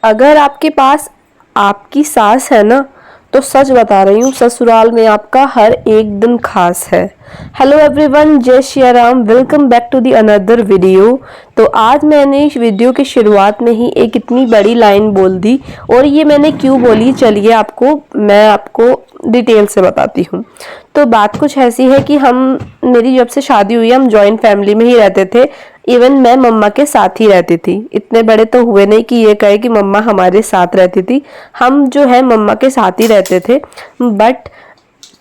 अगर आपके पास आपकी सास है ना, तो सच बता रही हूँ, ससुराल में आपका हर एक दिन खास है। हेलो एवरीवन, जय Shri Ram, welcome back to the another video. तो आज मैंने इस वीडियो की शुरुआत में ही एक इतनी बड़ी लाइन बोल दी, और ये मैंने क्यों बोली, चलिए मैं आपको डिटेल से बताती हूँ। तो बात कुछ ऐसी है कि मेरी जब से शादी हुई, हम जॉइंट फैमिली में ही रहते थे। इवन मैं मम्मा के साथ ही रहती थी। इतने बड़े तो हुए नहीं कि ये कहे कि मम्मा हमारे साथ रहती थी। हम जो है मम्मा के साथ ही रहते थे। बट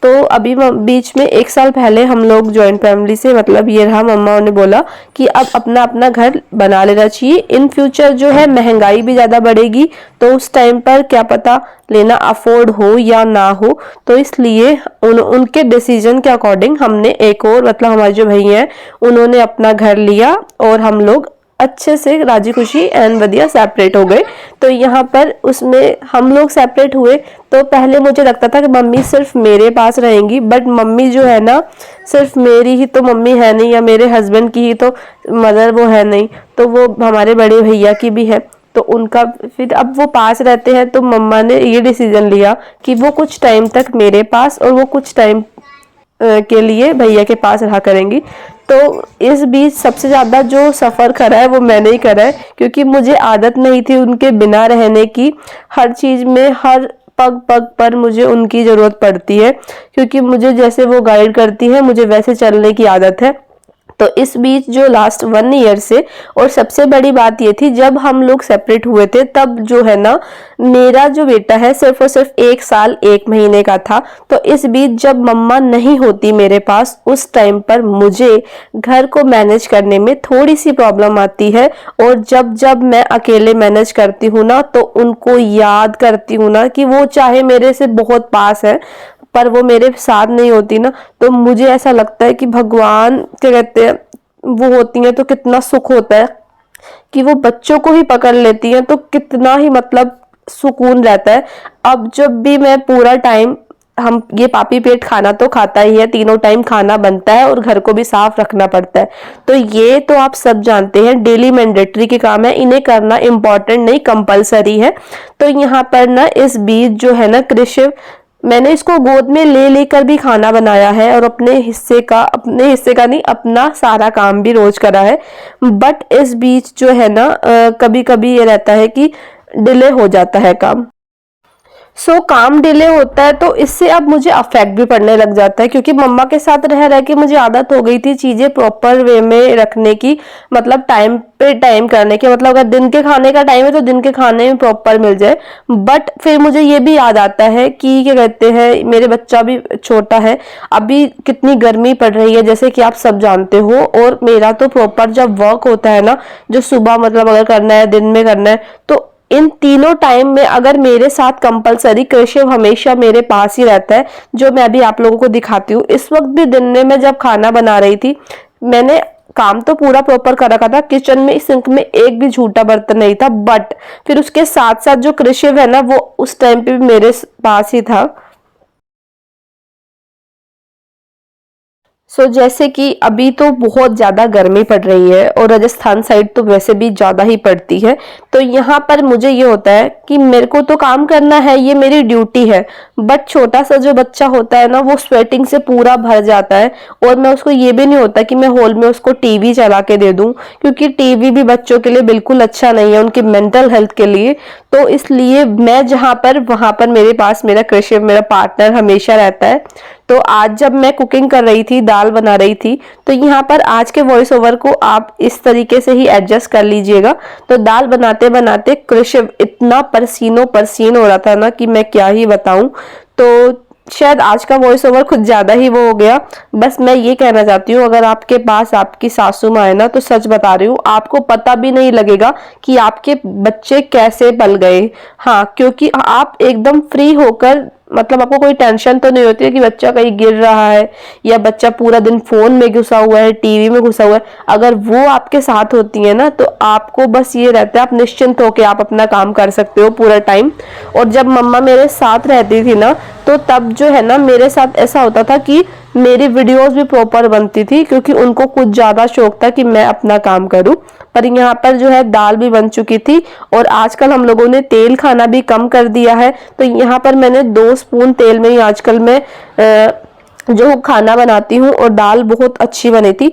तो अभी बीच में 1 साल पहले हम लोग जॉइंट फैमिली से, मतलब ये रहा, मम्मा ने बोला कि अब अपना अपना घर बना लेना चाहिए। इन फ्यूचर जो है महंगाई भी ज़्यादा बढ़ेगी, तो उस टाइम पर क्या पता लेना अफोर्ड हो या ना हो। तो इसलिए उनके डिसीजन के अकॉर्डिंग हमने एक और, मतलब हमारे जो भैया हैं, उन्होंने अपना घर लिया और हम लोग अच्छे से राजी खुशी एंड बढ़िया सेपरेट हो गए। तो यहाँ पर उसमें हम लोग सेपरेट हुए तो पहले मुझे लगता था कि मम्मी सिर्फ मेरे पास रहेंगी, बट मम्मी जो है ना, सिर्फ मेरी ही तो मम्मी है नहीं, या मेरे हस्बैंड की ही तो मदर वो है नहीं, तो वो हमारे बड़े भैया की भी है। तो उनका फिर अब वो पास रहते हैं, तो मम्मा ने ये डिसीजन लिया कि वो कुछ टाइम तक मेरे पास और वो कुछ टाइम के लिए भैया के पास रहा करेंगी। तो इस बीच सबसे ज़्यादा जो सफ़र करा है वो मैंने ही करा है, क्योंकि मुझे आदत नहीं थी उनके बिना रहने की। हर चीज़ में, हर पग पग पर मुझे उनकी ज़रूरत पड़ती है, क्योंकि मुझे जैसे वो गाइड करती है, मुझे वैसे चलने की आदत है। तो इस बीच जो लास्ट 1 ईयर से, और सबसे बड़ी बात ये थी, जब हम लोग सेपरेट हुए थे तब जो है ना, मेरा जो बेटा है सिर्फ और सिर्फ 1 साल 1 महीने का था। तो इस बीच जब मम्मा नहीं होती मेरे पास, उस टाइम पर मुझे घर को मैनेज करने में थोड़ी सी प्रॉब्लम आती है। और जब जब मैं अकेले मैनेज करती हूँ ना, तो उनको याद करती हूँ ना, कि वो चाहे मेरे से बहुत पास है पर वो मेरे साथ नहीं होती ना, तो मुझे ऐसा लगता है कि भगवान क्या कहते हैं, वो होती हैं तो कितना सुख होता है कि वो बच्चों को ही पकड़ लेती हैं, तो कितना ही मतलब सुकून रहता है। अब जब भी मैं पूरा टाइम, हम ये पापी पेट खाना तो खाता ही है, तीनों टाइम खाना बनता है और घर को भी साफ रखना पड़ता है। तो ये तो आप सब जानते हैं, डेली मैंडेटरी के काम है, इन्हें करना इम्पोर्टेंट नहीं, कंपलसरी है। तो यहाँ पर ना इस बीच जो है ना, कृषि, मैंने इसको गोद में ले लेकर भी खाना बनाया है, और अपने हिस्से का नहीं, अपना सारा काम भी रोज करा है। बट इस बीच जो है ना, कभी कभी ये रहता है कि डिले हो जाता है काम। काम डिले होता है, तो इससे अब मुझे अफेक्ट भी पड़ने लग जाता है, क्योंकि मम्मा के साथ रह रह के मुझे आदत हो गई थी चीजें प्रॉपर वे में रखने की, मतलब टाइम पे टाइम करने की, मतलब अगर दिन के खाने का टाइम है तो दिन के खाने में प्रॉपर मिल जाए। बट फिर मुझे ये भी याद आता है कि क्या कहते हैं, मेरे बच्चा भी छोटा है, अभी कितनी गर्मी पड़ रही है जैसे कि आप सब जानते हो, और मेरा तो प्रॉपर जब वर्क होता है ना, जो सुबह मतलब अगर करना है, दिन में करना है, तो इन तीनों टाइम में अगर मेरे साथ कंपलसरी केशव हमेशा मेरे पास ही रहता है, जो मैं अभी आप लोगों को दिखाती हूँ। इस वक्त भी दिन में मैं जब खाना बना रही थी, मैंने काम तो पूरा प्रॉपर कर रखा था, किचन में सिंक में एक भी झूठा बर्तन नहीं था, बट फिर उसके साथ साथ जो केशव है ना, वो उस टाइम पे भी मेरे पास ही था। जैसे कि अभी तो बहुत ज़्यादा गर्मी पड़ रही है, और राजस्थान साइड तो वैसे भी ज़्यादा ही पड़ती है। तो यहाँ पर मुझे ये होता है कि मेरे को तो काम करना है, ये मेरी ड्यूटी है। बट छोटा सा जो बच्चा होता है ना, वो स्वेटिंग से पूरा भर जाता है, और मैं उसको ये भी नहीं होता कि मैं हॉल में उसको टीवी चला के दे दूं, क्योंकि टीवी भी बच्चों के लिए बिल्कुल अच्छा नहीं है, उनकी मेंटल हेल्थ के लिए। तो इसलिए मैं जहाँ पर, वहां पर मेरे पास मेरा कृषि, मेरा पार्टनर हमेशा रहता है। तो आज जब मैं कुकिंग कर रही थी, दाल बना रही थी, तो यहाँ पर आज के वॉइस ओवर को आप इस तरीके से ही एडजस्ट कर लीजिएगा। तो दाल बनाते बनाते कृषि इतना पसीनो पसीन हो रहा था ना, कि मैं क्या ही बताऊं। तो शायद आज का वॉइस ओवर कुछ ज्यादा ही वो हो गया। बस मैं ये कहना चाहती हूँ, अगर आपके पास आपकी सासू माँ है ना, तो सच बता रही हूँ, आपको पता भी नहीं लगेगा कि आपके बच्चे कैसे पल गए। हाँ, क्योंकि आप एकदम फ्री होकर, मतलब आपको कोई टेंशन तो नहीं होती है कि बच्चा कहीं गिर रहा है, या बच्चा पूरा दिन फोन में घुसा हुआ है, टीवी में घुसा हुआ है। अगर वो आपके साथ होती है ना, तो आपको बस ये रहता है, आप निश्चिंत होकर आप अपना काम कर सकते हो पूरा टाइम। और जब मम्मा मेरे साथ रहती थी ना, तो तब जो है ना मेरे साथ ऐसा होता था कि मेरी वीडियोस भी प्रॉपर बनती थी, क्योंकि उनको कुछ ज्यादा शौक था कि मैं अपना काम करूं। पर यहाँ पर जो है दाल भी बन चुकी थी, और आजकल हम लोगों ने तेल खाना भी कम कर दिया है, तो यहाँ पर मैंने 2 स्पून तेल में ही आजकल मैं जो खाना बनाती हूँ, और दाल बहुत अच्छी बनी थी।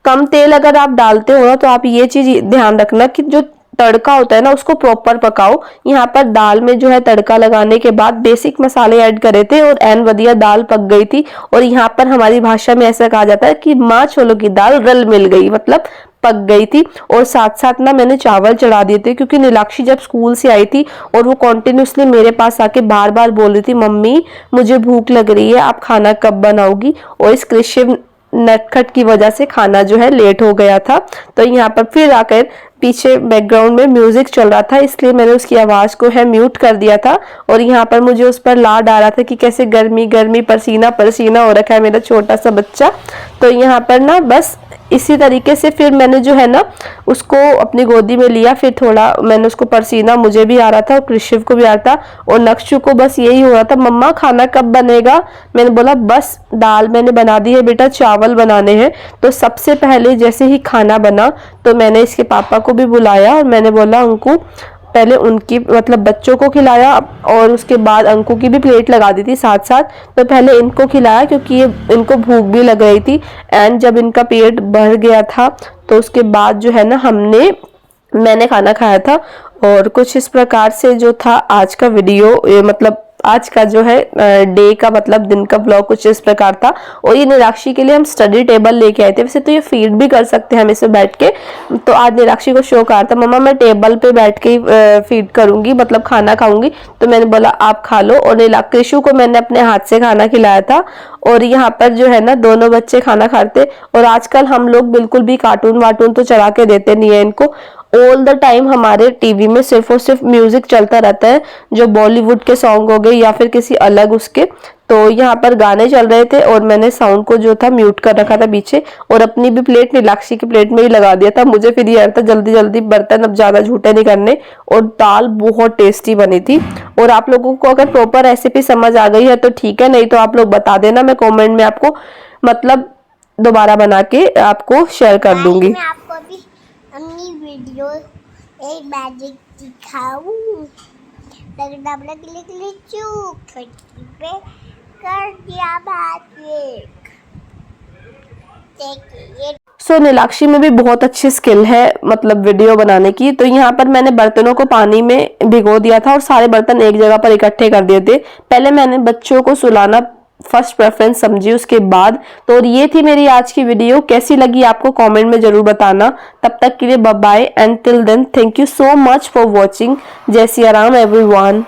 कम तेल अगर आप डालते हो ना, तो आप ये चीज ध्यान रखना कि जो तड़का होता है ना उसको प्रॉपर पकाओ। यहाँ पर दाल में जो है तड़का लगाने के बाद बेसिक मसाले ऐड करे थे, और एन वधिया दाल पक गई थी। और यहाँ पर हमारी भाषा में ऐसा कहा जाता है कि माँ छोलों की दाल रल मिल गई, मतलब पक गई थी। और साथ साथ ना मैंने चावल चढ़ा दिए थे, क्योंकि नीलाक्षी जब स्कूल से आई थी और वो कॉन्टिन्यूसली मेरे पास आके बार बार बोल रही थी, मम्मी मुझे भूख लग रही है, आप खाना कब बनाओगी। और इस कृषि नटखट की वजह से खाना जो है लेट हो गया था। तो यहाँ पर फिर आकर पीछे बैकग्राउंड में म्यूजिक चल रहा था, इसलिए मैंने उसकी आवाज को है म्यूट कर दिया था। और यहाँ पर मुझे उस पर लाड आ रहा था कि कैसे गर्मी गर्मी पसीना पसीना हो रखा है मेरा छोटा सा बच्चा। तो यहाँ पर ना बस इसी तरीके से फिर मैंने जो है ना उसको अपनी गोदी में लिया, फिर थोड़ा मैंने उसको पसीना मुझे भी आ रहा था और कृषिव को भी आ रहा था, और नक्शु को बस यही हो रहा था, मम्मा खाना कब बनेगा। मैंने बोला बस दाल मैंने बना दी है बेटा, चावल बनाने हैं। तो सबसे पहले जैसे ही खाना बना तो मैंने इसके पापा को भी बुलाया, और मैंने बोला उनको पहले उनकी मतलब बच्चों को खिलाया, और उसके बाद अंकु की भी प्लेट लगा दी थी साथ साथ। तो पहले इनको खिलाया, क्योंकि ये इनको भूख भी लग रही थी। एंड जब इनका पेट भर गया था तो उसके बाद जो है ना मैंने खाना खाया था। और कुछ इस प्रकार से जो था आज का वीडियो, मतलब आज का जो है डे का मतलब दिन का ब्लॉग कुछ इस प्रकार था। और ये निराक्षी के लिए हम स्टडी टेबल लेके आए थे, वैसे तो ये फीड भी कर सकते हैं हम इसे बैठ के। तो आज निराक्षी को शौक आ रहा था, मम्मा मैं टेबल पे बैठ के फीड करूंगी, मतलब खाना खाऊंगी। तो मैंने बोला आप खा लो, और निराक्षी को मैंने अपने हाथ से खाना खिलाया था। और यहाँ पर जो है ना दोनों बच्चे खाना खाते। और आजकल हम लोग बिल्कुल भी कार्टून वार्टून तो चला के देते नहीं है इनको। ऑल द टाइम हमारे टीवी में सिर्फ और सिर्फ म्यूजिक चलता रहता है, जो बॉलीवुड के सॉन्ग हो गए या फिर किसी अलग उसके। तो यहाँ पर गाने चल रहे थे, और मैंने साउंड को जो था म्यूट कर रखा था पीछे, और अपनी भी प्लेट नीलाक्षी की प्लेट में ही लगा दिया था। मुझे फिर ये था जल्दी जल्दी बर्तन अब ज्यादा झूठे नहीं करने। और दाल बहुत टेस्टी बनी थी। और आप लोगों को अगर प्रॉपर रेसिपी समझ आ गई है तो ठीक है, नहीं तो आप लोग बता देना, मैं कॉमेंट में आपको मतलब दोबारा बना के आपको शेयर कर दूंगी। मैं आपको भी अपनी वीडियो एक मैजिक दिखाऊं। पे कर दिया मैजिक। देखिए सो नीलाक्षी में भी बहुत अच्छी स्किल है मतलब वीडियो बनाने की। तो यहाँ पर मैंने बर्तनों को पानी में भिगो दिया था, और सारे बर्तन एक जगह पर इकट्ठे कर दिए थे। पहले मैंने बच्चों को सुलाना फर्स्ट प्रेफरेंस समझी, उसके बाद। तो ये थी मेरी आज की वीडियो, कैसी लगी आपको कमेंट में जरूर बताना। तब तक के लिए bye bye, and till then thank you so much for watching. जय सिया राम एवरीवन।